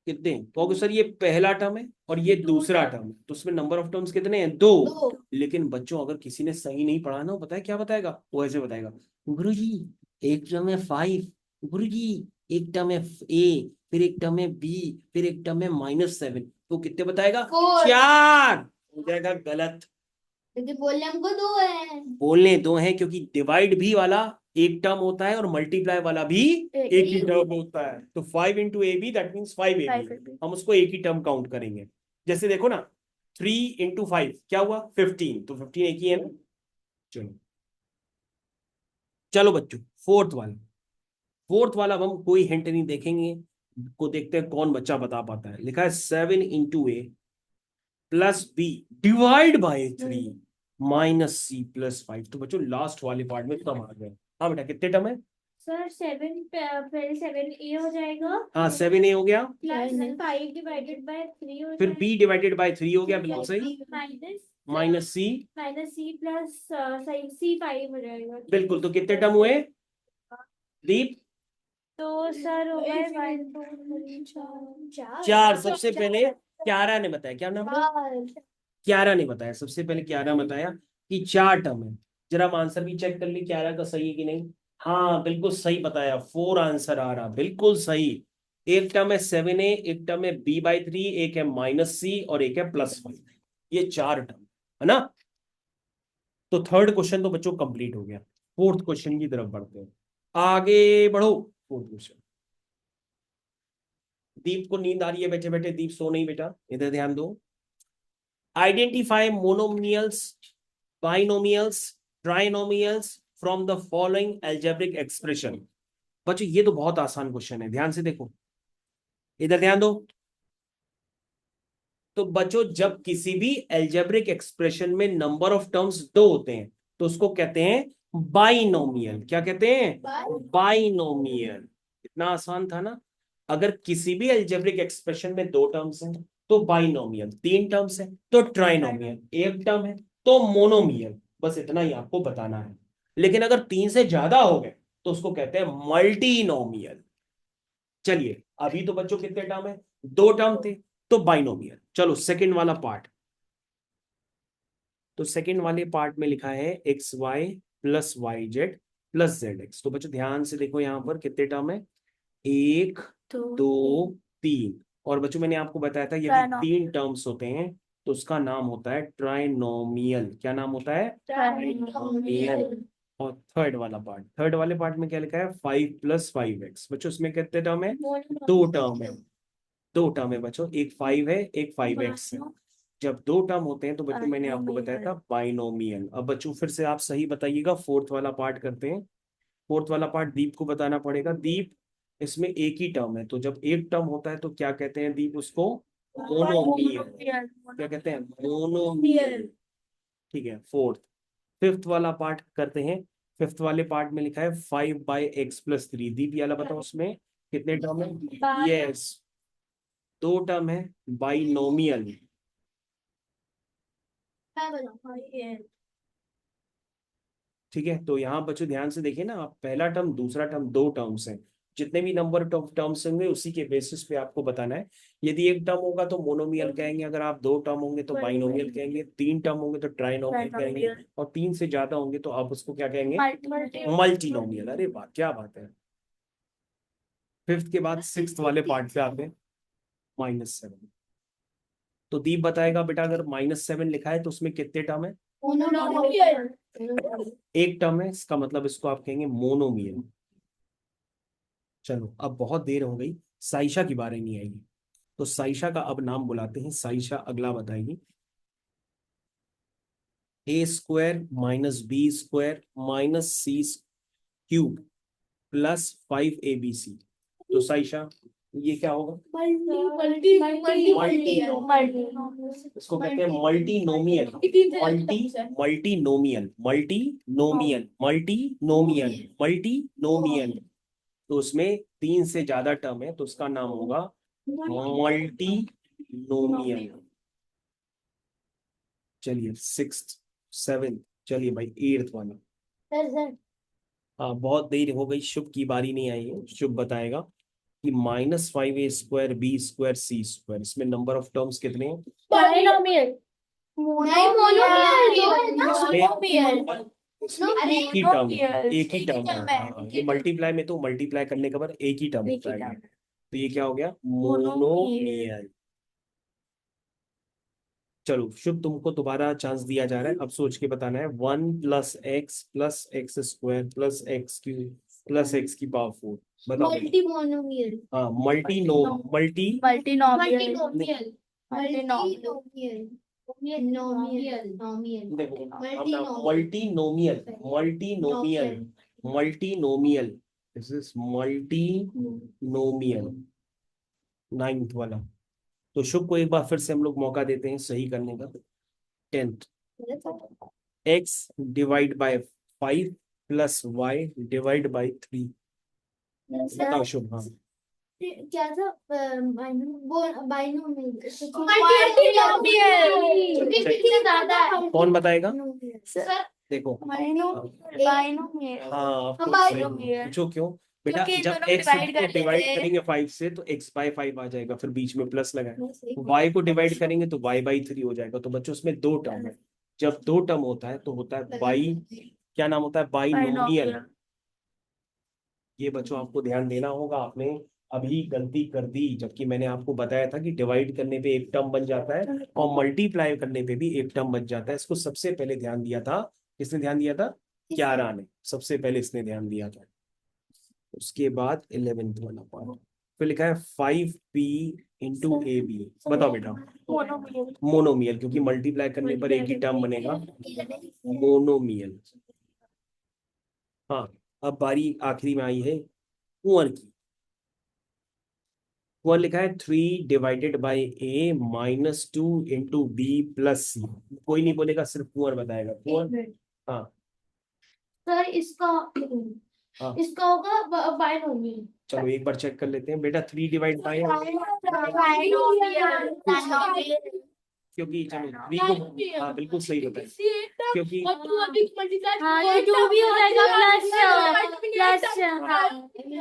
कितने, कहोगे सर ये पहला टर्म है और ये दूसरा टर्म है, तो उसमें नंबर ऑफ टर्म्स कितने हैं, 2। लेकिन बच्चों अगर किसी ने सही नहीं पढ़ा ना, पता है क्या बताएगा, वो ऐसे बताएगा, गुरुजी एक टर्म है 5, गुरुजी एक टर्म है A, फिर एक टर्म है B, फिर एक टर्म है -7। तो कितने बताएगा, 4। हो जाएगा गलत। क्योंकि बोलने हमको 2 है। बोलने 2 हैं क्योंकि डिवाइड भी वाला एक टर्म होता है और मल्टीप्लाई वाला भी एक ही टर्म होता है। तो 5 × AB दैट मीन्स 5AB, हम उसको एक ही टर्म काउंट करेंगे। जैसे देखो ना 3 × 5 क्या हुआ, 15। तो 15 एक ही है ना। चलो चलो बच्चों फोर्थ वाला अब हम कोई हिंट नहीं देखेंगे, को देखते हैं कौन बच्चा बता पाता है। लिखा है 7 × A + B divide by 3 -C + 5। तो बच्चों लास्ट वाले पार्ट में टर्म आ गए। हाँ बेटा कितने टर्म है, सर 7 पहले 7A हो जाएगा, हाँ 7A हो गया, प्लस 5 डिवाइडेड बाय 3 हो फिर B डिवाइडेड बाय 3 हो गया, बिल्कुल सही, minus -C, C plus C5 हो जाएगा। बिल्कुल। तो कितने टर्म हुए दीप, तो सर हो गए 1 2 3 4 4। सबसे पहले क्यारा ने बताया, क्या नाम है, क्यारा ने बताया, सबसे पहले क्यारा बताया कि 4 टर्म है। जरा हम आंसर भी चेक कर ली क्यारा का सही है कि नहीं। हाँ बिल्कुल सही बताया, 4 आंसर आ रहा, बिल्कुल सही। एक टर्म है 7A, एक टर्म है B/3, एक है -C और एक है +5। ये 4 टर्म है ना। तो थर्ड क्वेश्चन तो बच्चों कंप्लीट हो गया। फोर्थ क्वेश्चन की तरफ बढ़ते हैं, आगे बढ़ो। फोर्थ क्वेश्चन, दीप को नींद आ रही है बैठे बैठे, दीप सो नहीं बेटा, इधर ध्यान दो। Identify monomials, binomials, trinomials from the following algebraic expression. बच्चों ये तो बहुत आसान क्वेश्चन है, ध्यान से देखो, इधर ध्यान दो। तो बच्चों जब किसी भी एल्जेब्रिक एक्सप्रेशन में नंबर ऑफ टर्म्स 2 होते हैं तो उसको कहते हैं बाइनोमियल। क्या कहते हैं, बाइनोमियल। इतना आसान था ना। अगर किसी भी एल्जेब्रिक एक्सप्रेशन में 2 टर्म्स हैं तो बाइनोमियल, 3 टर्म्स है तो ट्राइनोमियल, एक टर्म है तो मोनोमियल। बस इतना ही आपको बताना है। लेकिन अगर 3 से ज्यादा हो गए तो उसको कहते हैं मल्टीनोमियल। चलिए अभी तो बच्चों कितने टर्म है, 2 टर्म थे तो बाइनोमियल। चलो सेकंड वाला पार्ट, तो सेकंड वाले पार्ट में लिखा है XY + YZ + ZX। तो बच्चों ध्यान से देखो यहां पर कितने टर्म है, 1 2 3। और बच्चों मैंने आपको बताया था यदि 3 टर्म्स होते हैं तो उसका नाम होता है ट्राइनोमियल। क्या नाम होता है, ट्राइनोमियल। और थर्ड वाला पार्ट, थर्ड वाले पार्ट में क्या लिखा है, 5 + 5x। बच्चों उसमें कितने टर्म है, 2 टर्म है, 2 टर्म है बच्चों, एक 5 है एक 5x है। जब 2 टर्म होते हैं तो बच्चों मैंने आपको बताया था बाइनोमियल। अब बच्चों फिर से आप सही बताइएगा, फोर्थ वाला पार्ट करते हैं। फोर्थ वाला पार्ट दीप को बताना पड़ेगा। दीप, इसमें एक ही टर्म है, तो जब एक टर्म होता है तो क्या कहते हैं दीप उसको? मोनोमियल। क्या कहते हैं? मोनोमियल। ठीक है, फोर्थ। फिफ्थ वाला पार्ट करते हैं। फिफ्थ वाले पार्ट में लिखा है 5/x+3। दीप ये वाला बताओ, उसमें कितने टर्म है? यस, 2 टर्म है। बाइनोमियल। ठीक है, तो यहाँ बच्चों ध्यान से देखिए ना, आप पहला टर्म दूसरा टर्म 2 टर्म्स हैं। जितने भी नंबर ऑफ टर्म्स होंगे उसी के बेसिस पे आपको बताना है। यदि एक टर्म होगा तो मोनोमियल कहेंगे, अगर आप 2 टर्म होंगे तो बाइनोमियल कहेंगे, 3 टर्म होंगे तो ट्राइनोमियल कहेंगे, और 3 से ज्यादा होंगे तो आप उसको क्या कहेंगे? मल्टीनोमियल। अरे वाह, क्या बात है। फिफ्थ के बाद सिक्स्थ वाले पार्ट पे आते हैं, -7। तो दीप बताएगा बेटा, अगर -7 लिखा है तो उसमें कितने टर्म है? एक टर्म है, इसका मतलब इसको आप कहेंगे मोनोमियल। चलो, अब बहुत देर हो गई, साइशा की बारी नहीं आएगी, तो साइशा का अब नाम बुलाते हैं। साइशा अगला बताएगी। A² - B² - C³ +5ABC। तो साइशा, ये क्या होगा? इसको कहते हैं multinomial. Multinomial, multinomial, multinomial, multinomial. तो उसमें 3 से ज्यादा टर्म है तो उसका नाम होगा मल्टीनोमियल। चलिए, सिक्स्थ, सेवेंथ, चलिए भाई एट्थ वाला। हाँ, बहुत देर हो गई, शुभ की बारी नहीं आई है। शुभ बताएगा कि -5A²B²C², इसमें नंबर ऑफ टर्म्स कितने हैं? इसमें एक ही टर्म है, एक ही टर्म है। हाँ, ये मल्टीप्लाई में तो मल्टीप्लाई करने के बाद एक ही टर्म होता है, तो ये क्या हो गया? मोनोमियल। चलो शुभ, तुमको दोबारा चांस दिया जा रहा है, अब सोच के बताना है। 1+x+x² + x³ + x⁴ बताओ बेटा। मल्टीमोनोमियल। हाँ, मल्टीनोमियल। मल्टीनोमियल। देखो, multinomial, multinomial, multinomial, this is multinomial. Ninth वाला। तो शुभ को एक बार फिर से हम लोग मौका देते हैं सही करने का। 10th, x/5 + y/3। बताओ शुभ। हाँ, क्या था? कौन बताएगा? सर, देखो, बाइनोमियल। हाँ हम पूछो क्यों बेटा? क्योंकि जब दोनों x divide को करते डिवाइड थे। करेंगे 5 से तो x/5 आ जाएगा, फिर बीच में प्लस लगाए। y को डिवाइड करेंगे तो y/3 हो जाएगा। तो बच्चों उसमें 2 टर्म है, जब 2 टर्म होता है तो होता है बाई, क्या नाम होता है? बाइनोमियल। ये बच्चों आपको ध्यान देना होगा, आपने अभी गलती कर दी, जबकि मैंने आपको बताया था कि डिवाइड करने पे एक टर्म बन जाता है और मल्टीप्लाई करने पे भी एक टर्म बन जाता है। इसको सबसे पहले ध्यान दिया था, किसने ध्यान दिया था? क्यारा ने, सबसे पहले इसने ध्यान दिया था। उसके बाद 11th वाला पार्ट फिर लिखा है 5p × AB। बताओ बेटा। मोनोमियल, क्योंकि मल्टीप्लाई करने पर एक ही टर्म बनेगा, मोनोमियल। हाँ, अब बारी आखिरी में आई है कुंवर की। कुंवर लिखा है 3/A - 2 × B + C। कोई नहीं बोलेगा, सिर्फ कुंवर बताएगा। कुंवर। हाँ सर, हाँ, इसका होगा बाइनोमियल। चलो एक बार चेक कर लेते हैं बेटा। 3/, क्योंकि चलो 3 को, हाँ बिल्कुल सही बताया, क्योंकि हाँ, ये जो भी हो जाएगा प्लस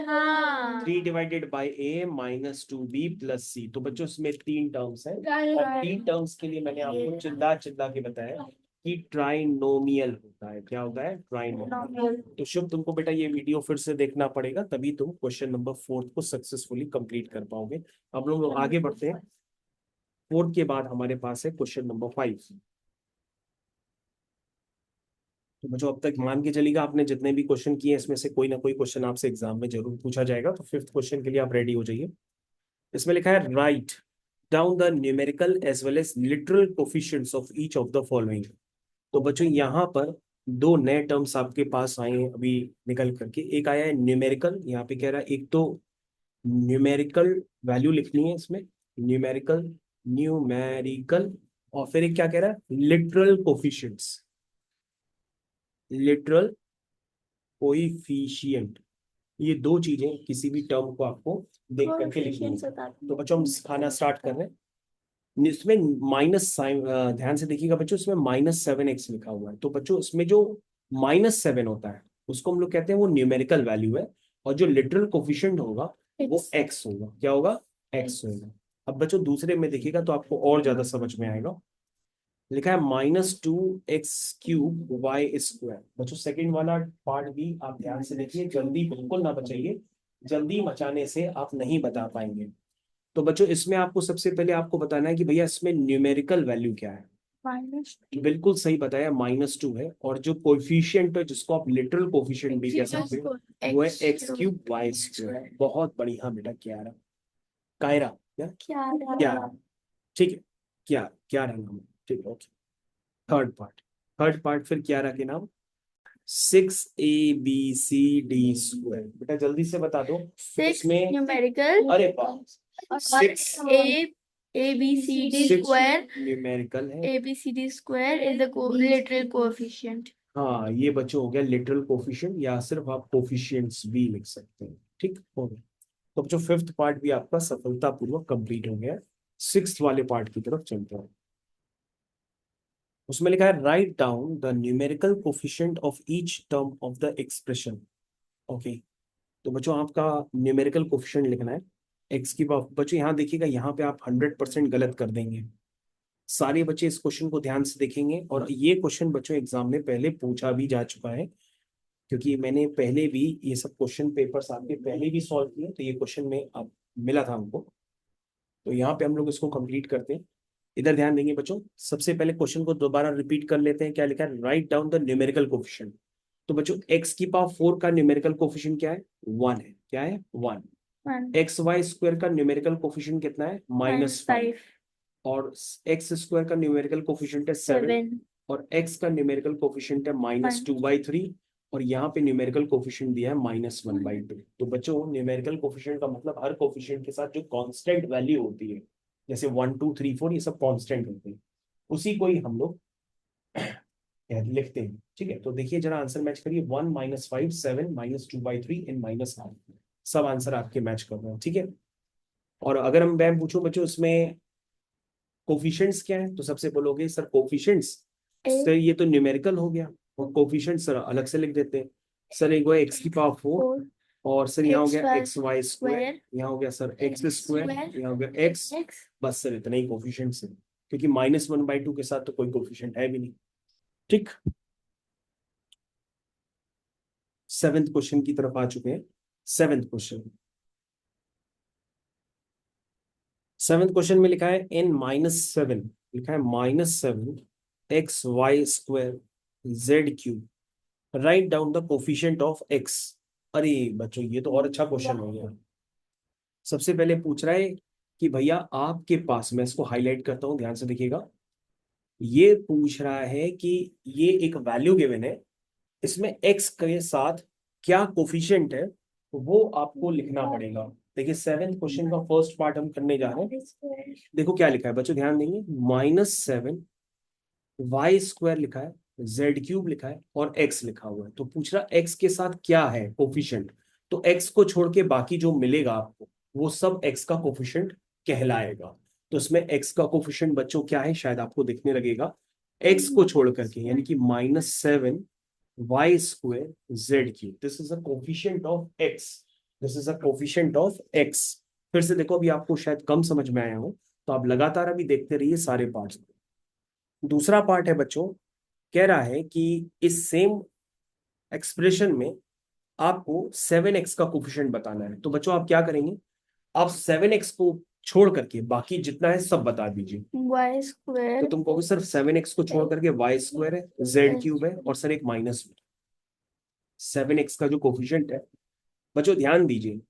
हाँ 3/A - 2B + C। तो बच्चों इसमें 3 टर्म्स हैं, और 3 टर्म्स के लिए मैंने आपको चिल्ला चिल्ला के बताया कि ट्राइनोमियल होता है। क्या होता है? ट्राइनोमियल। तो शुभ, तुमको बेटा ये वीडियो फिर से देखना पड़ेगा, तभी तुम क्वेश्चन नंबर 4 को सक्सेसफुली कंप्लीट कर पाओगे। अब लोग आगे बढ़ते हैं। 4 के बाद हमारे पास है क्वेश्चन नंबर 5। तो बच्चों, अब तक मान के चलिएगा, आपने जितने भी क्वेश्चन किए इसमें से कोई ना कोई क्वेश्चन आपसे एग्जाम में जरूर पूछा जाएगा। तो 5th क्वेश्चन के लिए आप रेडी हो जाइए। इसमें लिखा है write down the numerical as well as literal coefficients of each of the following. तो बच्चों यहाँ पर दो नए टर्म्स आपके पास आए हैं अभी निकल करके। एक आया है न्यूमेरिकल, यहाँ पे कह रहा है एक तो न्यूमेरिकल वैल्यू लिखनी है इसमें, न्यूमेरिकल, न्यूमेरिकल, और फिर एक क्या कह रहा है, लिटरल कोफिशिएंट्स, लिटरल कोइफिशिएंट। ये दो चीजें किसी भी टर्म को आपको देख करके लिखनी है। तो बच्चों हम सिखाना स्टार्ट कर रहे हैं। इसमें माइनस साइन, ध्यान से देखिएगा बच्चों, इसमें -7x लिखा हुआ है। तो बच्चों इसमें जो -7 होता है उसको हम लोग कहते हैं वो न्यूमेरिकल वैल्यू है, और जो लिटरल कोफिशिएंट होगा वो x होगा। क्या होगा? x होगा। अब बच्चों दूसरे में देखिएगा तो आपको और ज्यादा समझ में आएगा। लिखा है -2x³ y²। बच्चों सेकंड वाला पार्ट भी आप ध्यान से देखिए, जल्दी बिल्कुल ना बचाइए, जल्दी मचाने से आप नहीं बता पाएंगे। तो बच्चों इसमें आपको सबसे पहले आपको बताना है कि भैया इसमें न्यूमेरिकल वैल्यू क्या है। बिल्कुल सही बताया, -2 है, और जो कोएफिशिएंट है जिसको आप लिटरल कोएफिशिएंट भी कह सकते हो वो है x³ y²। बहुत बढ़िया बेटा क्यारा, कायरा, क्या ठीक है, क्या नाम है, ठीक है ओके। थर्ड पार्ट फिर क्यारा के नाम 6abcd²। बेटा जल्दी से बता दो इसमें, न्यूमेरिकल अरे वाह, 6 ABCD सिक्स square न्यूमेरिकल है। ABCD square is the literal coefficient. हाँ ये बच्चों हो गया लिटरल कोफिशिएंट, या सिर्फ आप कोफिशिएंट्स भी लिख सकते हैं। ठीक हो गया। तो बच्चों फिफ्थ पार्ट भी आपका सफलतापूर्वक कंप्लीट हो गया। सिक्स्थ वाले पार्ट की तरफ चलते हैं। उसमें लिखा है write down the numerical coefficient of each term of the expression. Okay, तो बच्चों आपका न्यूमेरिकल कोफिशिएंट लिखना है एक्स की पावर। बच्चों यहाँ देखिएगा, यहाँ पे आप 100% गलत कर देंगे। सारे बच्चे इस क्वेश्चन को ध्यान से देखेंगे, और ये क्वेश्चन बच्चों एग्जाम में पहले पूछा भी जा चुका है, क्योंकि मैंने पहले भी ये सब क्वेश्चन पेपर्स आपके पहले भी सॉल्व किए, तो ये क्वेश्चन में अब मिला था हमको। तो यहाँ पे हम लोग इसको कंप्लीट करते हैं। इधर ध्यान देंगे बच्चों, सबसे पहले क्वेश्चन को दोबारा रिपीट कर लेते हैं। क्या लिखा है? Write down the numerical coefficient. तो बच्चों x⁴ का न्यूमेरिकल कोफिशिएंट क्या है? 1 है। क्या है? 1। xy² का न्यूमेरिकल कोफिशिएंट कितना है? -5। और x² का न्यूमेरिकल कोफिशिएंट है 7, और x का न्यूमेरिकल कोफिशिएंट है -2/3, और यहाँ पे न्यूमेरिकल कोफिशिएंट दिया है -1/2। तो बच्चों न्यूमेरिकल कोफिशिएंट का मतलब हर कोफिशिएंट के साथ जो कांस्टेंट वैल्यू होती है, जैसे 1 2 3 4 ये सब कांस्टेंट होते हैं, उसी को ही हम लोग लिखते हैं। ठीक है, तो देखिए जरा आंसर मैच करिए। 1 -5 7 -2/3 एंड -1, सब आंसर आपके मैच कर रहे हैं। ठीक है, और अगर मैं पूछूं बच्चों इसमें कोफिशिएंट्स क्या है, तो सबसे बोलोगे सर कोफिशिएंट्स, सर ये तो न्यूमेरिकल हो गया, और कोफिशिएंट सर अलग से लिख देते हैं। सर एक वो x⁴, और सर यहाँ हो गया xy², यहाँ हो गया सर x², यहाँ हो गया x। बस सर इतना ही कोफिशिएंट्स है, क्योंकि -1/2 के साथ तो कोई कोफिशिएंट है भी नहीं। ठीक, सेवेंथ क्वेश्चन की तरफ आ चुके हैं। सेवेंथ क्वेश्चन में लिखा है इन -7, लिखा है -7 xy² z³ right down the coefficient of x। अरे बच्चों ये तो और अच्छा क्वेश्चन हो गया। सबसे पहले पूछ रहा है कि भैया आपके पास, मैं इसको हाईलाइट करता हूं, ध्यान से देखिएगा। ये पूछ रहा है कि ये एक वैल्यू गिवन है, इसमें x के साथ क्या कोफिशिएंट है वो आपको लिखना पड़ेगा। देखिए सेवेंथ क्वेश्चन का फर्स्ट पार्ट हम करने जा रहे हैं। देखो क्या लिखा है बच्चों, ध्यान देंगे। -7 y² लिखा है, z³ लिखा है, और x लिखा हुआ है। तो पूछ रहा x के साथ क्या है कोफिशिएंट, तो x को छोड़ के बाकी जो मिलेगा आपको वो सब x का कोफिशिएंट कहलाएगा। तो इसमें x का कोफिशिएंट बच्चों क्या है, शायद आपको दिखने लगेगा, x को छोड़ करके, यानी कि -7 y² z³। This is a coefficient of x, this is a coefficient of x। फिर से देखो, अभी आपको शायद कम समझ में आया हो, तो आप लगातार अभी देखते रहिए सारे पार्ट्स। दूसरा पार्ट है बच्चों, कह रहा है कि इस सेम एक्सप्रेशन में आपको 7x का कोफिशिएंट बताना है। तो बच्चों आप क्या करेंगे, आप 7x को छोड़ करके बाकी जितना है सब बता दीजिए। y²। तो तुम कहोगे सर 7x को छोड़ करके y² है, z³ है, और सर एक माइनस 7x का जो कोफिशिएंट है, बच्चों ध्यान दीजिए,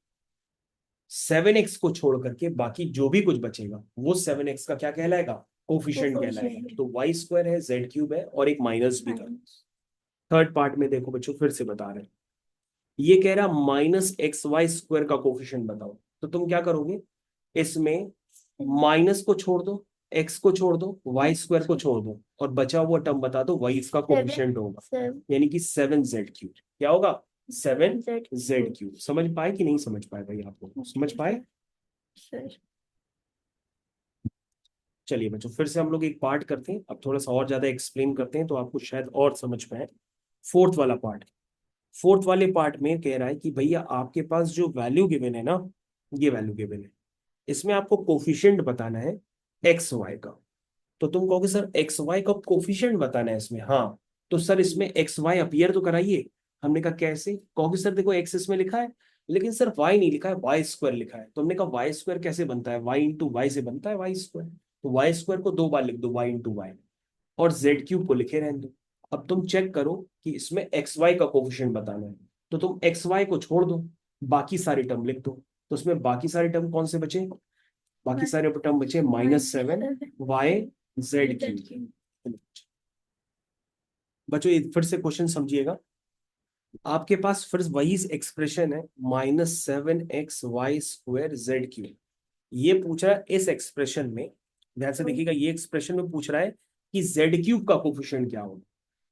7x को छोड़ करके बाकी जो भी कुछ बचेगा वो 7x का क्या कहलाएगा, कोफिशिएंट कहलाएगा। तो y² है, z³ है, और एक माइनस भी था। थर्ड पार्ट में देखो बच्चों फिर से बता रहे हैं, ये कह रहा -xy² का कोफिशिएंट बताओ। तो तुम क्या करोगे, इसमें माइनस को छोड़ दो, x को छोड़ दो, y² को छोड़ दो, और बचा हुआ टर्म बता दो, वही इसका कोफिशिएंट होगा, यानी कि 7z³ क्या होगा, 7z³। समझ पाए कि नहीं समझ पाए भाई, आप लोग समझ पाए? चलिए बच्चों फिर से हम लोग एक पार्ट करते हैं, अब थोड़ा सा और ज्यादा एक्सप्लेन करते हैं तो आपको शायद और समझ पाए। फोर्थ वाला पार्ट, फोर्थ वाले पार्ट में कह रहा है कि भैया आपके पास जो वैल्यू गिवन है ना, ये वैल्यू गिवन है, इसमें आपको कोफिशिएंट बताना है एक्स वाई का। तो तुम कहोगे सर एक्स वाई का कोफिशिएंट बताना है इसमें, हाँ तो सर इसमें एक्स वाई अपीयर तो कराइए। हमने कहा कैसे, कहोगे सर देखो एक्स इसमें लिखा है लेकिन सर वाई नहीं लिखा है, वाई² लिखा है। तो हमने कहा वाई² कैसे बनता है, वाई इंटू वाई से बनता है वाई²। तो वाई² को 2 बार लिख दो, वाई इंटू वाई, और z³ को लिखे रहने दो। अब तुम चेक करो कि इसमें एक्स वाई का कोफिशिएंट बताना है, तो तुम एक्स वाई को छोड़ दो, बाकी सारे टर्म लिख दो। तो उसमें बाकी सारे टर्म कौन से बचे, बाकी सारे टर्म बचे -7y z³। बच्चों ये फिर से क्वेश्चन समझिएगा, आपके पास फिर वही एक्सप्रेशन है -7xy²z³। ये पूछ रहा है इस एक्सप्रेशन में, ध्यान से देखिएगा, ये एक्सप्रेशन में पूछ रहा है कि z³ का कोफिशिएंट क्या होगा।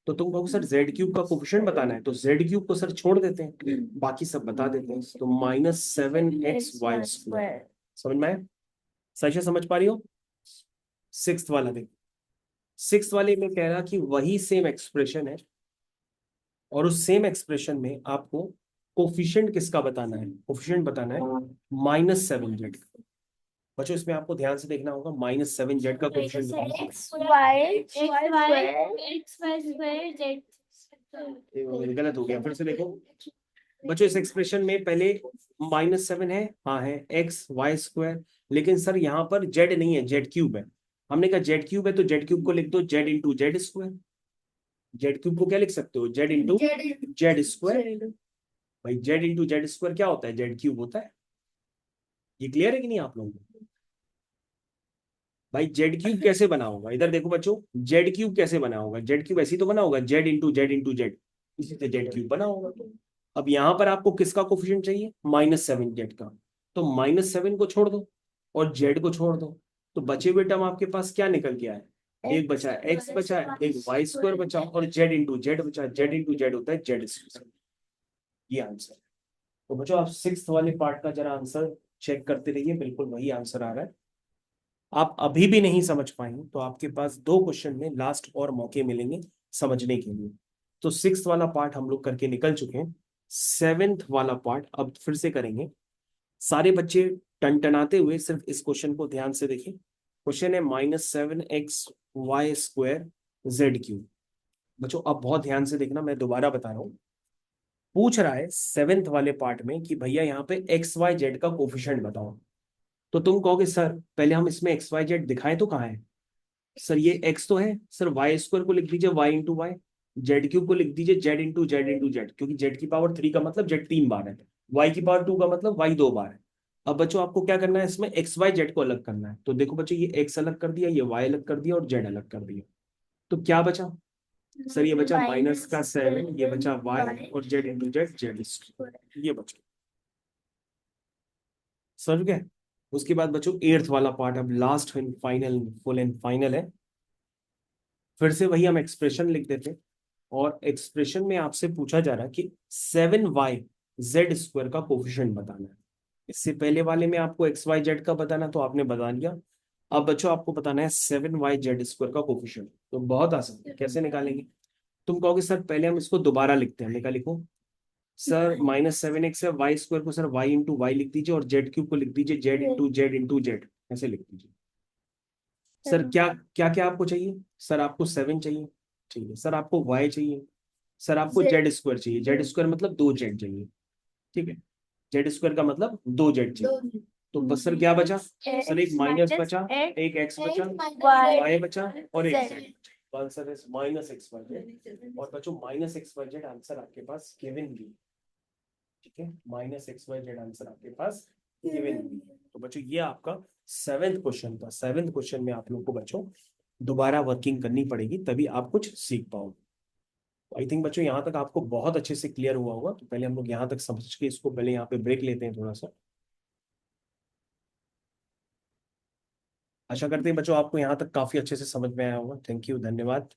तो तुम कहोगे सर z³ का कोफिशिएंट बताना है, तो z³ को सर छोड़ देते हैं, बाकी सब बता देते हैं। तो -7xy²। समझ में आया, सही से समझ पा रही हो? सिक्स्थ वाला देखो, सिक्स्थ वाले में कह रहा कि वही सेम एक्सप्रेशन है, और उस सेम एक्सप्रेशन में आपको कोफिशिएंट किसका बताना है, कोफिशिएंट बताना है -7z। बच्चों इसमें आपको ध्यान से देखना होगा, -7z का कोफिशिएंट बताना है। गलत हो गया, फिर से देखो बच्चों, इस एक्सप्रेशन में पहले -7 है, हाँ है, xy², लेकिन सर यहाँ पर z नहीं है, z³ है। हमने कहा z³ है तो z³ को लिख दो z इंटू z²। z³ को क्या लिख सकते हो, z इंटू z²। भाई z इंटू z² क्या होता है, z³ होता है। ये क्लियर है कि नहीं आप लोगों को? भाई z³ कैसे बना होगा, इधर देखो बच्चों, z³ कैसे बना होगा, z³ ऐसे ही तो बना होगा, z इंटू z, इसी से z³ बना होगा। अब यहां पर आपको किसका कोफिशिएंट चाहिए, -7z का। तो -7 को छोड़ दो और z को छोड़ दो, तो बचे हुए टर्म आपके पास क्या निकल के आए, एक बचा है x बचा है, एक y² बचा, और z इंटू जेड बचा। z इंटू जेड होता है z²। ये आंसर। तो बच्चों आप सिक्स्थ वाले पार्ट का जरा आंसर चेक करते रहिए, बिल्कुल वही आंसर आ रहा है। आप अभी भी नहीं समझ पाएंगे तो आपके पास 2 क्वेश्चन में लास्ट और मौके मिलेंगे समझने के लिए। तो सिक्स्थ वाला पार्ट हम लोग करके निकल चुके हैं, सेवेंथ वाला पार्ट अब फिर से करेंगे। सारे बच्चे टनटनाते हुए सिर्फ इस क्वेश्चन को ध्यान से देखें। क्वेश्चन है -7xy²z³। बच्चों अब बहुत ध्यान से देखना, मैं दोबारा बता रहा हूँ। पूछ रहा है सेवेंथ वाले पार्ट में कि भैया यहाँ पे xy z का कोफिशिएंट बताओ। तो तुम कहोगे सर पहले हम इसमें xy z दिखाएं तो कहाँ है, सर ये x तो है, सर y² को लिख दीजिए y इंटू वाई, z³ को लिख दीजिए z इंटू जेड, क्योंकि z की पावर 3 का मतलब z 3 बार है, y की पावर 2 का मतलब y 2 बार है। अब बच्चों आपको क्या करना है, इसमें xy z को अलग करना है। तो देखो बच्चों, ये x अलग कर दिया, ये y अलग कर दिया, और z अलग कर दिया। तो क्या बचा, सर ये बचा -7, ये बचा y, और z इंटू जेड, ये बचा। समझ गए? उसके बाद बच्चों एट्थ वाला पार्ट अब last and final, full and final है। फिर से वही हम एक्सप्रेशन लिख देते हैं, और एक्सप्रेशन में आपसे पूछा जा रहा है कि 7y z² का कोफिशिएंट बताना है। इससे पहले वाले में आपको xy z का बताना, तो आपने बता दिया। अब बच्चों आपको बताना है 7y z² का कोफिशिएंट। तो बहुत आसान है, कैसे निकालेंगे। तुम कहोगे सर पहले हम इसको दोबारा लिखते हैं, हमने कहा लिखो सर -7x है, y² को सर y इंटू वाई लिख दीजिए, और z³ को लिख दीजिए z इंटू जेड, ऐसे लिख दीजिए। सर क्या क्या क्या आपको चाहिए, सर आपको 7 चाहिए, ठीक है, सर आपको y चाहिए, सर आपको z² चाहिए, z² मतलब 2z चाहिए, ठीक है, z² का मतलब 2z चाहिए। तो बस सर क्या बचा, सर एक माइनस बचा, एक x बचा, y बचा, और एक z। आंसर है -xyz। और बच्चों -xyz आंसर आपके पास गिवन भी, ठीक है, -xyz आंसर आपके पास गिवन भी। तो बच्चों ये आपका सेवेंथ क्वेश्चन था। सेवेंथ क्वेश्चन में आप लोग को बच्चों दोबारा वर्किंग करनी पड़ेगी, तभी आप कुछ सीख पाओगे। आई थिंक बच्चों यहाँ तक आपको बहुत अच्छे से क्लियर हुआ होगा। तो पहले हम लोग यहाँ तक समझ के इसको पहले यहाँ पे ब्रेक लेते हैं थोड़ा सा। आशा करते हैं बच्चों आपको यहाँ तक काफी अच्छे से समझ में आया होगा। थैंक यू, धन्यवाद।